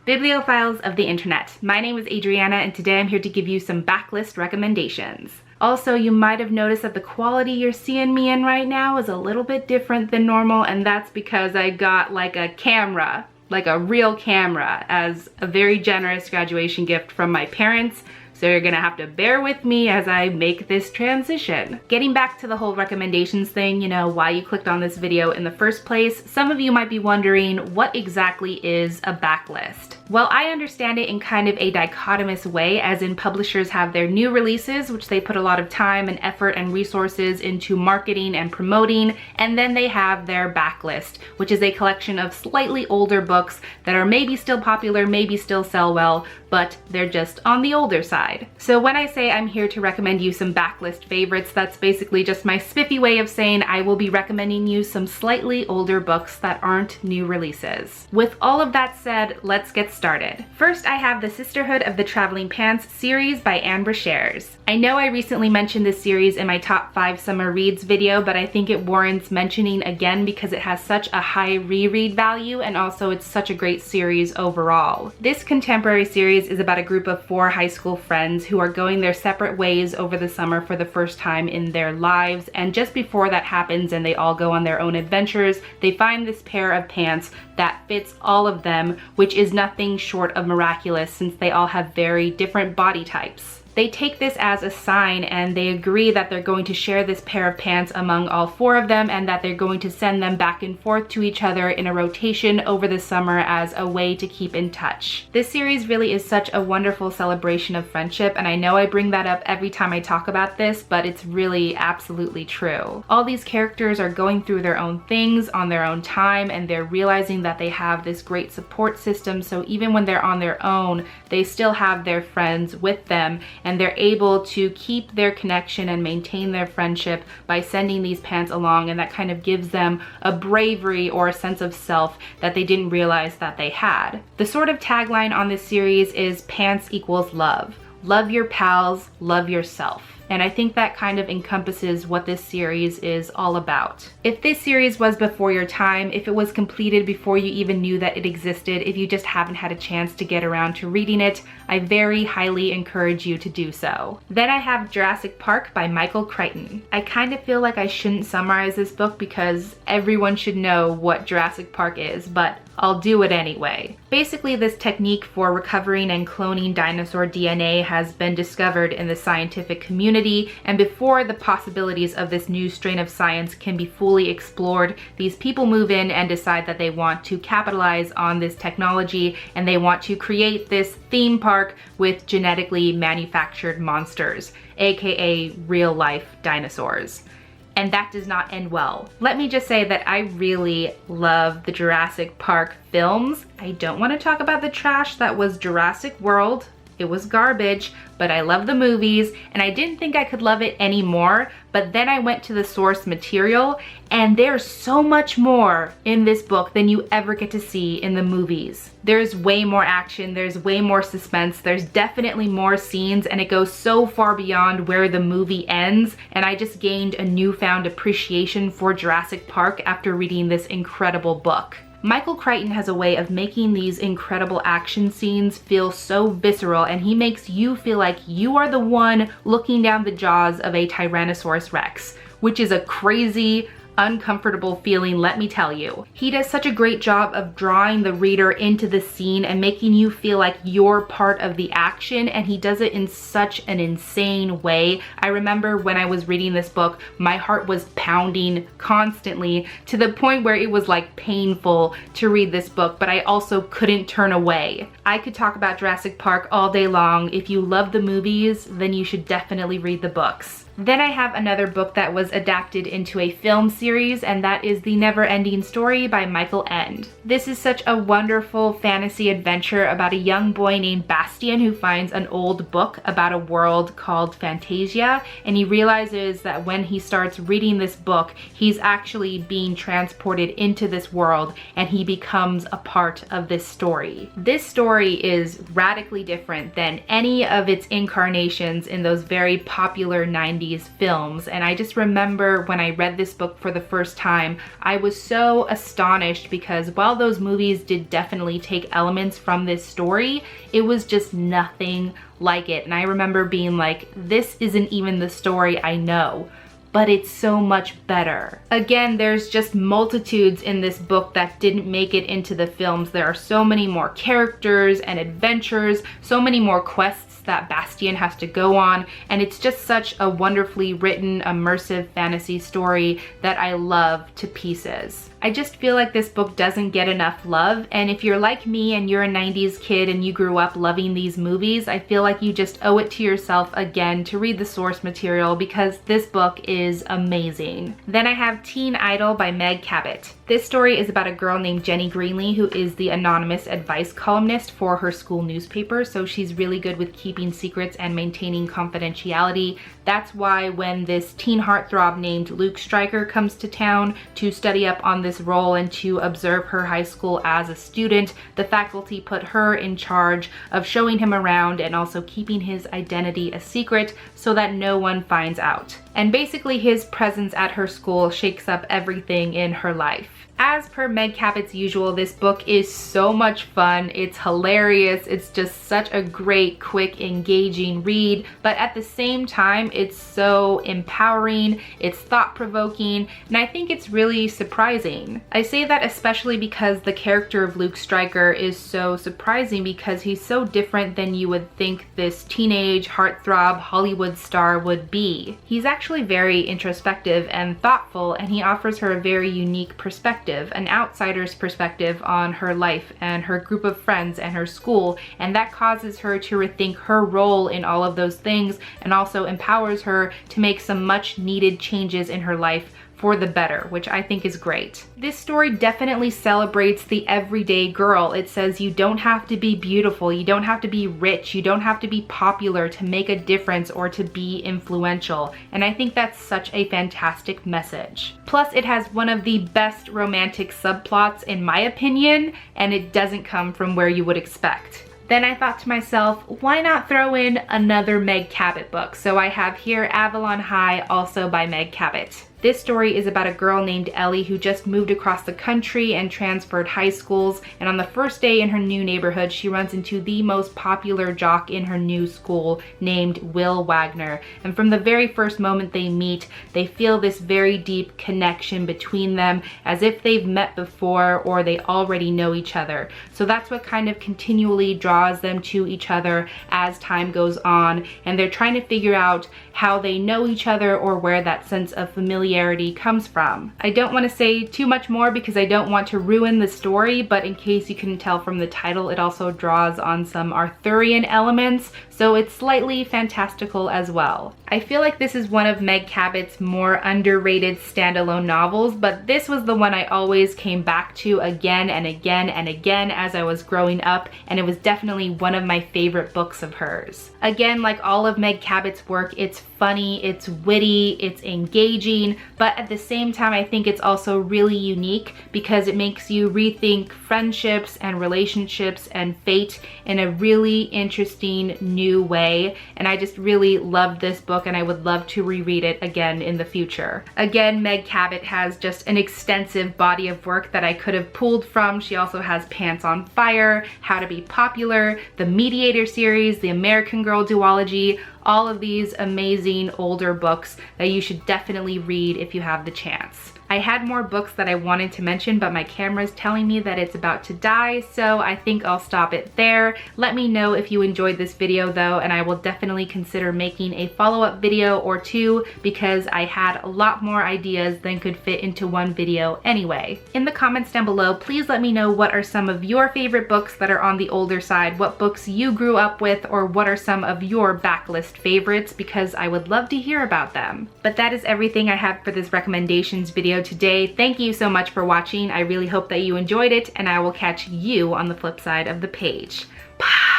Bibliophiles of the internet. My name is Adriana and today I'm here to give you some backlist recommendations. Also, you might have noticed that the quality you're seeing me in right now is a little bit different than normal, and that's because I got like a camera, like a real camera, as a very generous graduation gift from my parents. So you're gonna have to bear with me as I make this transition. Getting back to the whole recommendations thing, you know, why you clicked on this video in the first place, some of you might be wondering what exactly is a backlist. Well, I understand it in kind of a dichotomous way, as in publishers have their new releases, which they put a lot of time and effort and resources into marketing and promoting, and then they have their backlist, which is a collection of slightly older books that are maybe still popular, maybe still sell well, but they're just on the older side. So when I say I'm here to recommend you some backlist favorites, that's basically just my spiffy way of saying I will be recommending you some slightly older books that aren't new releases. With all of that said, let's get started. First, I have the Sisterhood of the Traveling Pants series by Anne Brashares. I know I recently mentioned this series in my top 5 summer reads video, but I think it warrants mentioning again because it has such a high reread value, and also it's such a great series overall. This contemporary series is about a group of 4 high school friends who are going their separate ways over the summer for the first time in their lives, and just before that happens and they all go on their own adventures, they find this pair of pants that fits all of them, which is nothing short of miraculous since they all have very different body types. They take this as a sign and they agree that they're going to share this pair of pants among all 4 of them, and that they're going to send them back and forth to each other in a rotation over the summer as a way to keep in touch. This series really is such a wonderful celebration of friendship, and I know I bring that up every time I talk about this, but it's really absolutely true. All these characters are going through their own things on their own time, and they're realizing that they have this great support system, so even when they're on their own, they still have their friends with them, and they're able to keep their connection and maintain their friendship by sending these pants along, and that kind of gives them a bravery or a sense of self that they didn't realize that they had. The sort of tagline on this series is pants equals love. Love your pals, love yourself. And I think that kind of encompasses what this series is all about. If this series was before your time, if it was completed before you even knew that it existed, if you just haven't had a chance to get around to reading it, I very highly encourage you to do so. Then I have Jurassic Park by Michael Crichton. I kind of feel like I shouldn't summarize this book because everyone should know what Jurassic Park is, but I'll do it anyway. Basically, this technique for recovering and cloning dinosaur DNA has been discovered in the scientific community, and before the possibilities of this new strain of science can be fully explored, these people move in and decide that they want to capitalize on this technology, and they want to create this theme park with genetically manufactured monsters, aka real-life dinosaurs. And that does not end well. Let me just say that I really love the Jurassic Park films. I don't want to talk about the trash that was Jurassic World. It was garbage, but I love the movies, and I didn't think I could love it anymore, but then I went to the source material, and there's so much more in this book than you ever get to see in the movies. There's way more action, there's way more suspense, there's definitely more scenes, and it goes so far beyond where the movie ends, and I just gained a newfound appreciation for Jurassic Park after reading this incredible book. Michael Crichton has a way of making these incredible action scenes feel so visceral, and he makes you feel like you are the one looking down the jaws of a Tyrannosaurus Rex, which is a crazy, uncomfortable feeling, let me tell you. He does such a great job of drawing the reader into the scene and making you feel like you're part of the action, and he does it in such an insane way. I remember when I was reading this book, my heart was pounding constantly to the point where it was like painful to read this book, but I also couldn't turn away. I could talk about Jurassic Park all day long. If you love the movies, then you should definitely read the books. Then I have another book that was adapted into a film series, and that is The Neverending Story by Michael Ende. This is such a wonderful fantasy adventure about a young boy named Bastian who finds an old book about a world called Fantasia, and he realizes that when he starts reading this book, he's actually being transported into this world, and he becomes a part of this story. This story is radically different than any of its incarnations in those very popular 90s films, and I just remember when I read this book for for the first time, I was so astonished because while those movies did definitely take elements from this story, it was just nothing like it. And I remember being like, this isn't even the story I know, but it's so much better. Again, there's just multitudes in this book that didn't make it into the films. There are so many more characters and adventures, so many more quests that Bastien has to go on, and it's just such a wonderfully written, immersive fantasy story that I love to pieces. I just feel like this book doesn't get enough love, and if you're like me and you're a 90s kid and you grew up loving these movies, I feel like you just owe it to yourself again to read the source material because this book is amazing. Then I have Teen Idol by Meg Cabot. This story is about a girl named Jenny Greenlee who is the anonymous advice columnist for her school newspaper, so she's really good with keeping secrets and maintaining confidentiality. That's why when this teen heartthrob named Luke Stryker comes to town to study up on this role and to observe her high school as a student, the faculty put her in charge of showing him around and also keeping his identity a secret so that no one finds out. And basically his presence at her school shakes up everything in her life. As per Meg Cabot's usual, this book is so much fun. It's hilarious. It's just such a great, quick, engaging read, but at the same time, it's so empowering, it's thought-provoking, and I think it's really surprising. I say that especially because the character of Luke Stryker is so surprising because he's so different than you would think this teenage heartthrob Hollywood star would be. He's actually very introspective and thoughtful, and he offers her a very unique perspective, an outsider's perspective on her life and her group of friends and her school, and that causes her to rethink her role in all of those things and also empowers her to make some much needed changes in her life for the better, which I think is great. This story definitely celebrates the everyday girl. It says you don't have to be beautiful, you don't have to be rich, you don't have to be popular to make a difference or to be influential, and I think that's such a fantastic message. Plus, it has one of the best romantic subplots in my opinion, and it doesn't come from where you would expect. Then I thought to myself, why not throw in another Meg Cabot book? So I have here Avalon High, also by Meg Cabot. This story is about a girl named Ellie who just moved across the country and transferred high schools, and on the first day in her new neighborhood, she runs into the most popular jock in her new school named Will Wagner. And from the very first moment they meet, they feel this very deep connection between them as if they've met before or they already know each other. So that's what kind of continually draws them to each other as time goes on, and they're trying to figure out how they know each other or where that sense of familiarity comes from. I don't want to say too much more because I don't want to ruin the story, but in case you couldn't tell from the title, it also draws on some Arthurian elements, so it's slightly fantastical as well. I feel like this is one of Meg Cabot's more underrated standalone novels, but this was the one I always came back to again and again and again as I was growing up, and it was definitely one of my favorite books of hers. Again, like all of Meg Cabot's work, it's funny, it's witty, it's engaging, but at the same time I think it's also really unique because it makes you rethink friendships and relationships and fate in a really interesting new way, and I just really loved this book and I would love to reread it again in the future. Again, Meg Cabot has just an extensive body of work that I could have pulled from. She also has Pants on Fire, How to Be Popular, the Mediator series, the American Girl duology, all of these amazing older books that you should definitely read if you have the chance. I had more books that I wanted to mention, but my camera's telling me that it's about to die, so I think I'll stop it there. Let me know if you enjoyed this video though, and I will definitely consider making a follow-up video or two because I had a lot more ideas than could fit into one video anyway. In the comments down below, please let me know what are some of your favorite books that are on the older side, what books you grew up with, or what are some of your backlist favorites, because I would love to hear about them. But that is everything I have for this recommendations video today. Thank you so much for watching. I really hope that you enjoyed it, and I will catch you on the flip side of the page. Bye!